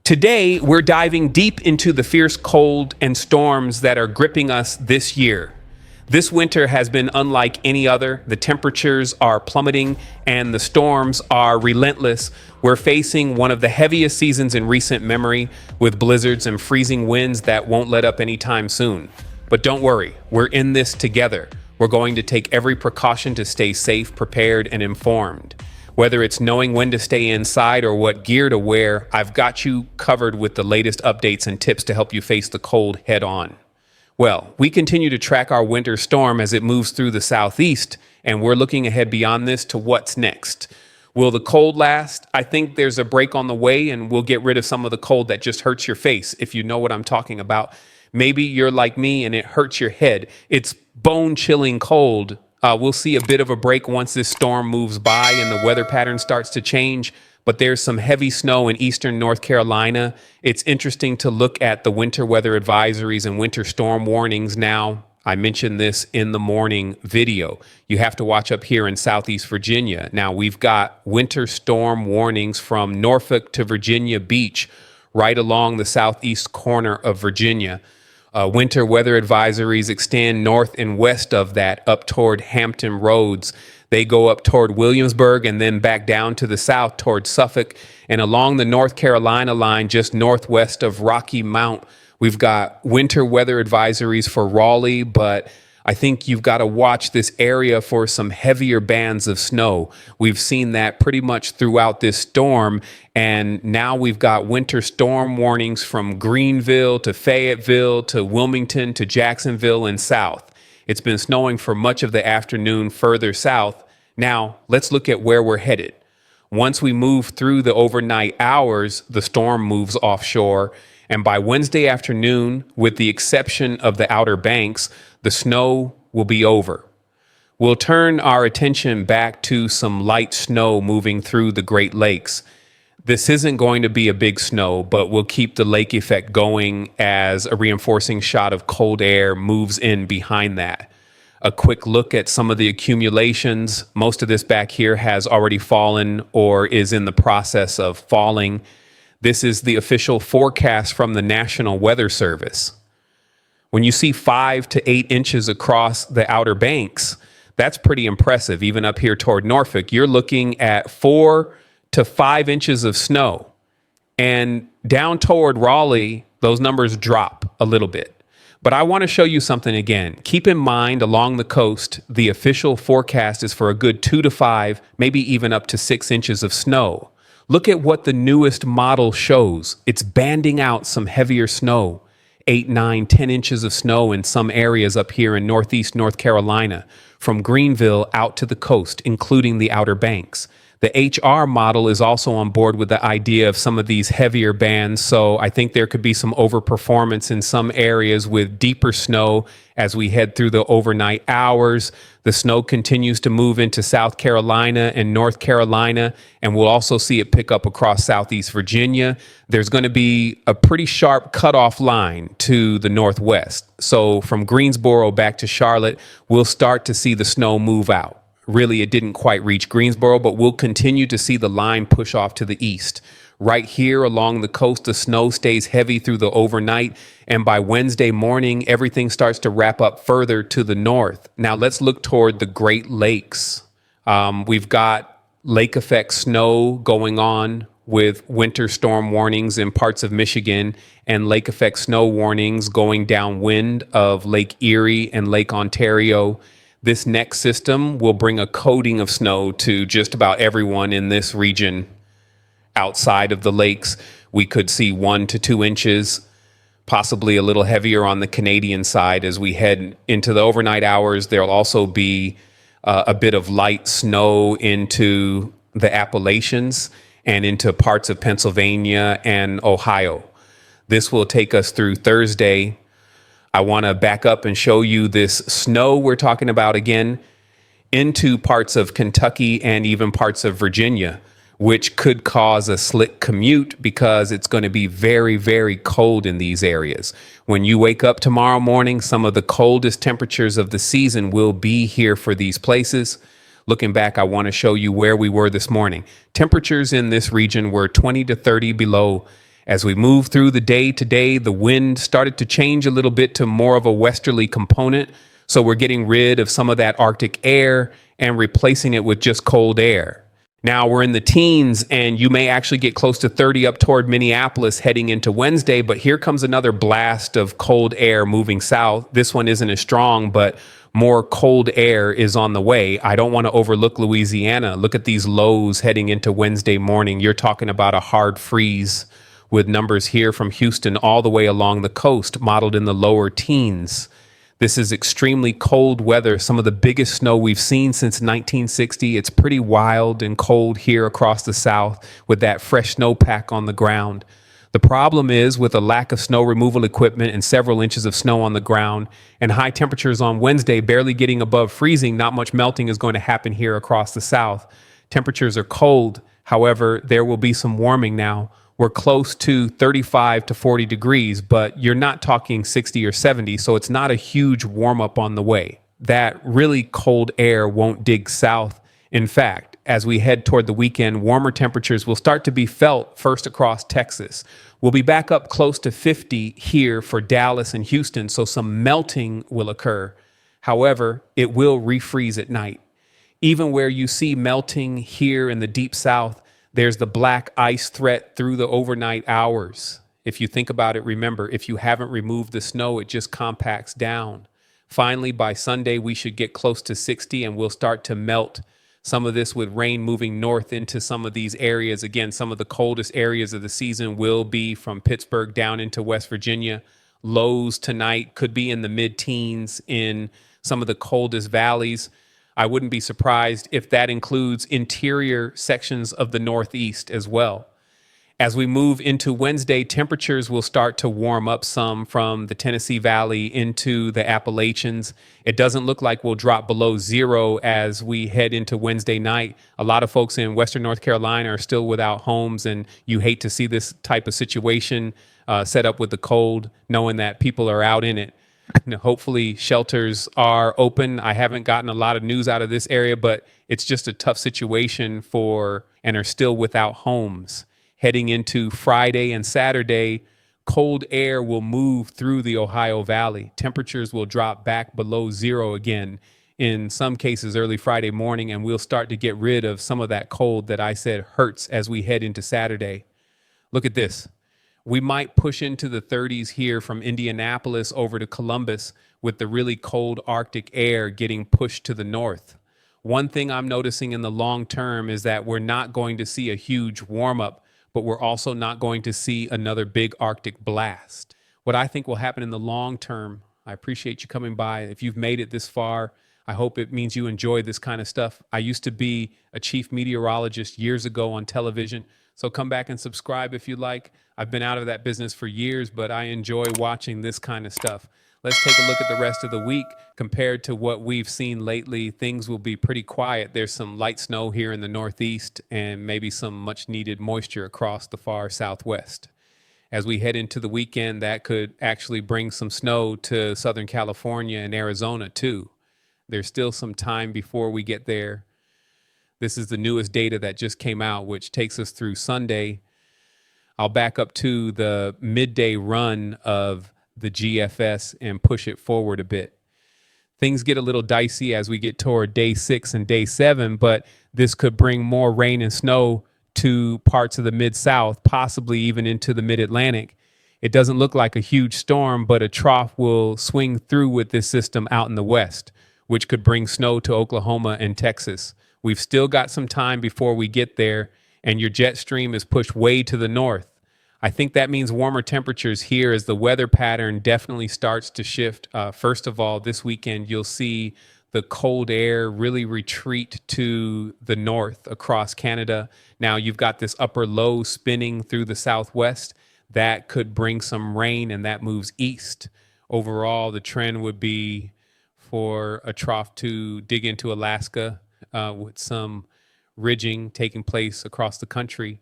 Today, we're diving deep into the fierce cold and storms that are gripping us this year. This winter has been unlike any other. The temperatures are plummeting and the storms are relentless. We're facing one of the heaviest seasons in recent memory, with blizzards and freezing winds that won't let up anytime soon. But don't worry, we're in this together. We're going to take every precaution to stay safe, prepared, and informed. Whether it's knowing when to stay inside or what gear to wear, I've got you covered with the latest updates and tips to help you face the cold head on. Well, we continue to track our winter storm as it moves through the southeast, and we're looking ahead beyond this to what's next. Will the cold last? I think there's a break on the way, and we'll get rid of some of the cold that just hurts your face, if you know what I'm talking about. Maybe you're like me and it hurts your head. It's bone-chilling cold. We'll see a bit of a break once this storm moves by and the weather pattern starts to change, but there's some heavy snow in eastern North Carolina. It's interesting to look at the winter weather advisories and winter storm warnings now. I mentioned this in the morning video. You have to watch up here in Southeast Virginia. Now we've got winter storm warnings from Norfolk to Virginia Beach, right along the southeast corner of Virginia. Winter weather advisories extend north and west of that up toward Hampton Roads. They go up toward Williamsburg and then back down to the south toward Suffolk. And along the North Carolina line, just northwest of Rocky Mount, we've got winter weather advisories for Raleigh, but I think you've got to watch this area for some heavier bands of snow. We've seen that pretty much throughout this storm, and now we've got winter storm warnings from Greenville to Fayetteville to Wilmington to Jacksonville and south. It's been snowing for much of the afternoon further south. Now, let's look at where we're headed. Once we move through the overnight hours, the storm moves offshore, and by Wednesday afternoon, with the exception of the Outer Banks, the snow will be over. We'll turn our attention back to some light snow moving through the Great Lakes. This isn't going to be a big snow, but we'll keep the lake effect going as a reinforcing shot of cold air moves in behind that. A quick look at some of the accumulations. Most of this back here has already fallen or is in the process of falling. This is the official forecast from the National Weather Service. When you see 5 to 8 inches across the Outer Banks, that's pretty impressive. Even up here toward Norfolk, you're looking at 4 to 5 inches of snow. And down toward Raleigh, those numbers drop a little bit. But I want to show you something again. Keep in mind, along the coast, the official forecast is for a good 2 to 5, maybe even up to 6 inches of snow. Look at what the newest model shows. It's banding out some heavier snow. 8, 9, 10 inches of snow in some areas up here in northeast North Carolina, from Greenville out to the coast, including the Outer Banks. The HR model is also on board with the idea of some of these heavier bands, so I think there could be some overperformance in some areas with deeper snow as we head through the overnight hours. The snow continues to move into South Carolina and North Carolina, and we'll also see it pick up across Southeast Virginia. There's going to be a pretty sharp cutoff line to the northwest. So from Greensboro back to Charlotte, we'll start to see the snow move out. Really, it didn't quite reach Greensboro, but we'll continue to see the line push off to the east. Right here along the coast, the snow stays heavy through the overnight, and by Wednesday morning, everything starts to wrap up further to the north. Now let's look toward the Great Lakes. We've got lake effect snow going on with winter storm warnings in parts of Michigan and lake effect snow warnings going downwind of Lake Erie and Lake Ontario. This next system will bring a coating of snow to just about everyone in this region. Outside of the lakes, we could see 1 to 2 inches, possibly a little heavier on the Canadian side as we head into the overnight hours. There'll also be a bit of light snow into the Appalachians and into parts of Pennsylvania and Ohio. This will take us through Thursday. I want to back up and show you this snow we're talking about again into parts of Kentucky and even parts of Virginia, which could cause a slick commute because it's going to be very, very cold in these areas. When you wake up tomorrow morning, some of the coldest temperatures of the season will be here for these places. Looking back, I want to show you where we were this morning. Temperatures in this region were 20 to 30 below, As we move through the day today, the wind started to change a little bit to more of a westerly component. So we're getting rid of some of that Arctic air and replacing it with just cold air. Now we're in the teens, and you may actually get close to 30 up toward Minneapolis heading into Wednesday. But here comes another blast of cold air moving south. This one isn't as strong, but more cold air is on the way. I don't want to overlook Louisiana. Look at these lows heading into Wednesday morning. You're talking about a hard freeze with numbers here from Houston all the way along the coast, modeled in the lower teens. This is extremely cold weather, some of the biggest snow we've seen since 1960. It's pretty wild and cold here across the South with that fresh snowpack on the ground. The problem is, with a lack of snow removal equipment and several inches of snow on the ground and high temperatures on Wednesday barely getting above freezing, not much melting is going to happen here across the South. Temperatures are cold. However, there will be some warming now. We're close to 35 to 40 degrees, but you're not talking 60 or 70, so it's not a huge warm up on the way. That really cold air won't dig south. In fact, as we head toward the weekend, warmer temperatures will start to be felt first across Texas. We'll be back up close to 50 here for Dallas and Houston, so some melting will occur. However, it will refreeze at night. Even where you see melting here in the deep south, there's the black ice threat through the overnight hours. If you think about it, remember, if you haven't removed the snow, it just compacts down. Finally, by Sunday, we should get close to 60 and we'll start to melt some of this with rain moving north into some of these areas. Again, some of the coldest areas of the season will be from Pittsburgh down into West Virginia. Lows tonight could be in the mid-teens in some of the coldest valleys. I wouldn't be surprised if that includes interior sections of the Northeast as well. As we move into Wednesday, temperatures will start to warm up some from the Tennessee Valley into the Appalachians. It doesn't look like we'll drop below zero as we head into Wednesday night. A lot of folks in Western North Carolina are still without homes, and you hate to see this type of situation set up with the cold, knowing that people are out in it. Hopefully shelters are open. I haven't gotten a lot of news out of this area, but it's just a tough situation and are still without homes. Heading into Friday and Saturday, cold air will move through the Ohio Valley. Temperatures will drop back below zero again, in some cases early Friday morning, and we'll start to get rid of some of that cold that I said hurts as we head into Saturday. Look at this. We might push into the 30s here from Indianapolis over to Columbus with the really cold Arctic air getting pushed to the north. One thing I'm noticing in the long term is that we're not going to see a huge warm up, but we're also not going to see another big Arctic blast. What I think will happen in the long term, I appreciate you coming by. If you've made it this far, I hope it means you enjoy this kind of stuff. I used to be a chief meteorologist years ago on television, so come back and subscribe if you like. I've been out of that business for years, but I enjoy watching this kind of stuff. Let's take a look at the rest of the week. Compared to what we've seen lately, things will be pretty quiet. There's some light snow here in the Northeast and maybe some much needed moisture across the far Southwest. As we head into the weekend, that could actually bring some snow to Southern California and Arizona too. There's still some time before we get there. This is the newest data that just came out, which takes us through Sunday. I'll back up to the midday run of the GFS and push it forward a bit. Things get a little dicey as we get toward day 6 and day 7, but this could bring more rain and snow to parts of the Mid-South, possibly even into the Mid-Atlantic. It doesn't look like a huge storm, but a trough will swing through with this system out in the west, which could bring snow to Oklahoma and Texas. We've still got some time before we get there, and your jet stream is pushed way to the north. I think that means warmer temperatures here as the weather pattern definitely starts to shift. First of all, this weekend, you'll see the cold air really retreat to the north across Canada. Now you've got this upper low spinning through the southwest. That could bring some rain, and that moves east. Overall, the trend would be for a trough to dig into Alaska with some ridging taking place across the country.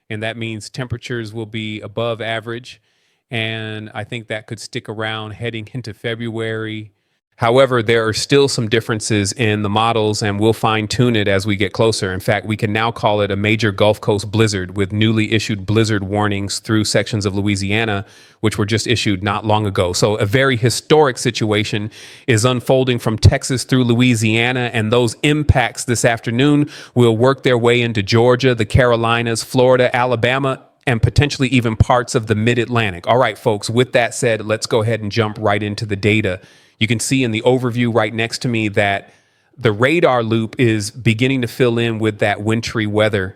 And that means temperatures will be above average. And I think that could stick around heading into February. However, there are still some differences in the models, and we'll fine tune it as we get closer. In fact, we can now call it a major Gulf Coast blizzard with newly issued blizzard warnings through sections of Louisiana, which were just issued not long ago. So a very historic situation is unfolding from Texas through Louisiana, and those impacts this afternoon will work their way into Georgia, the Carolinas, Florida, Alabama, and potentially even parts of the mid-Atlantic. All right, folks, with that said, let's go ahead and jump right into the data. You can see in the overview right next to me that the radar loop is beginning to fill in with that wintry weather.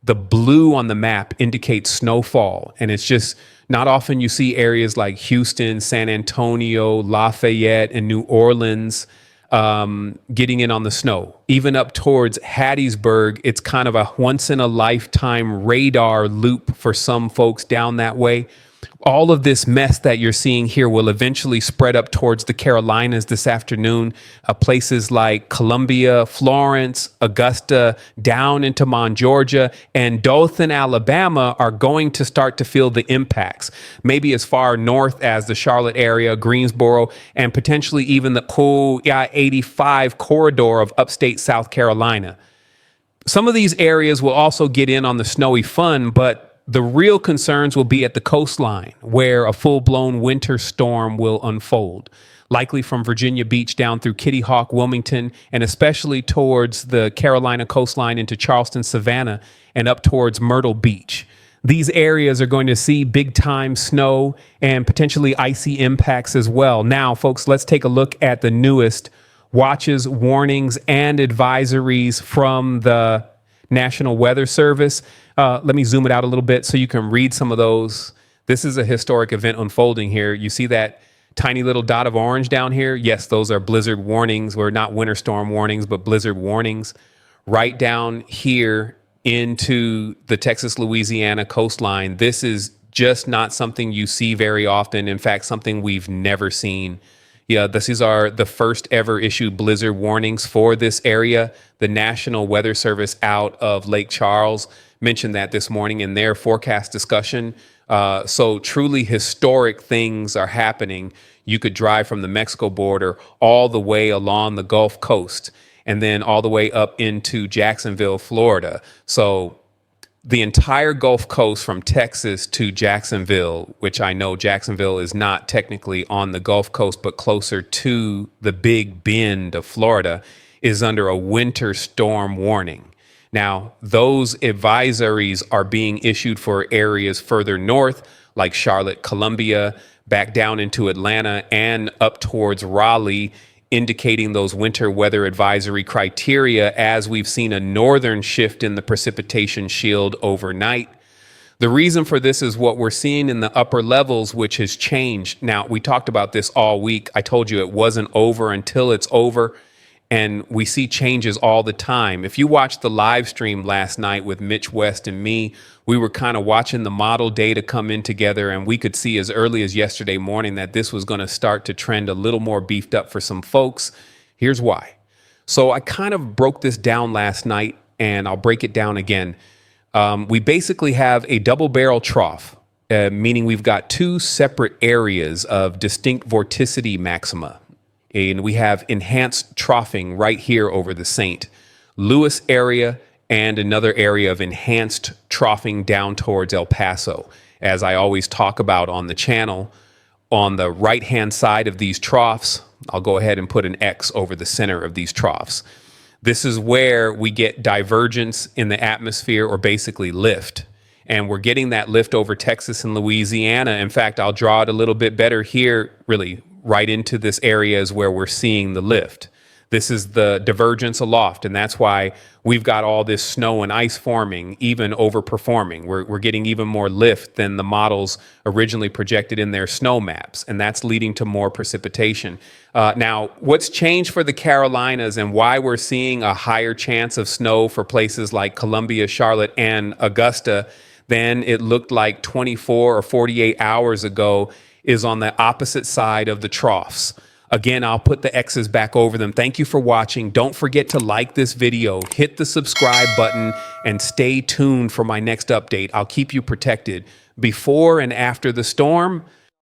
The blue on the map indicates snowfall, and it's just not often you see areas like Houston, San Antonio, Lafayette, and New Orleans getting in on the snow. Even up towards Hattiesburg, it's kind of a once in a lifetime radar loop for some folks down that way. All of this mess that you're seeing here will eventually spread up towards the Carolinas this afternoon. Places like Columbia, Florence, Augusta, down into Mon, Georgia, and Dothan, Alabama are going to start to feel the impacts. Maybe as far north as the Charlotte area, Greensboro, and potentially even the I-85 corridor of upstate South Carolina. Some of these areas will also get in on the snowy fun, but the real concerns will be at the coastline, where a full-blown winter storm will unfold, likely from Virginia Beach down through Kitty Hawk, Wilmington, and especially towards the Carolina coastline into Charleston, Savannah, and up towards Myrtle Beach. These areas are going to see big-time snow and potentially icy impacts as well. Now, folks, let's take a look at the newest watches, warnings, and advisories from the National Weather Service. Let me zoom it out a little bit so you can read some of those. This is a historic event unfolding here. You see that tiny little dot of orange down here? Yes, those are blizzard warnings, or not winter storm warnings, but blizzard warnings. Right down here into the Texas-Louisiana coastline. This is just not something you see very often. In fact, something we've never seen. Yeah, these are the first ever issued blizzard warnings for this area. The National Weather Service out of Lake Charles mentioned that this morning in their forecast discussion. So truly historic things are happening. You could drive from the Mexico border all the way along the Gulf Coast and then all the way up into Jacksonville, Florida. So the entire Gulf Coast from Texas to Jacksonville, which I know Jacksonville is not technically on the Gulf Coast, but closer to the Big Bend of Florida, is under a winter storm warning. Now, those advisories are being issued for areas further north, like Charlotte, Columbia, back down into Atlanta, and up towards Raleigh, indicating those winter weather advisory criteria as we've seen a northern shift in the precipitation shield overnight. The reason for this is what we're seeing in the upper levels, which has changed. Now, we talked about this all week. I told you it wasn't over until it's over. And we see changes all the time. If you watched the live stream last night with Mitch West and me, we were kind of watching the model data come in together, and we could see as early as yesterday morning that this was going to start to trend a little more beefed up for some folks. Here's why. So I kind of broke this down last night, and I'll break it down again. We basically have a double barrel trough, meaning we've got two separate areas of distinct vorticity maxima. And we have enhanced troughing right here over the St. Louis area and another area of enhanced troughing down towards El Paso. As I always talk about on the channel, on the right-hand side of these troughs, I'll go ahead and put an X over the center of these troughs. This is where we get divergence in the atmosphere, or basically lift. And we're getting that lift over Texas and Louisiana. In fact, I'll draw it a little bit better here, really right into this area is where we're seeing the lift. This is the divergence aloft, and that's why we've got all this snow and ice forming, even overperforming. We're getting even more lift than the models originally projected in their snow maps, and that's leading to more precipitation. Now, what's changed for the Carolinas and why we're seeing a higher chance of snow for places like Columbia, Charlotte, and Augusta than it looked like 24 or 48 hours ago is on the opposite side of the troughs. Again, I'll put the X's back over them. Thank you for watching. Don't forget to like this video, hit the subscribe button, and stay tuned for my next update. I'll keep you protected. Before and after the storm,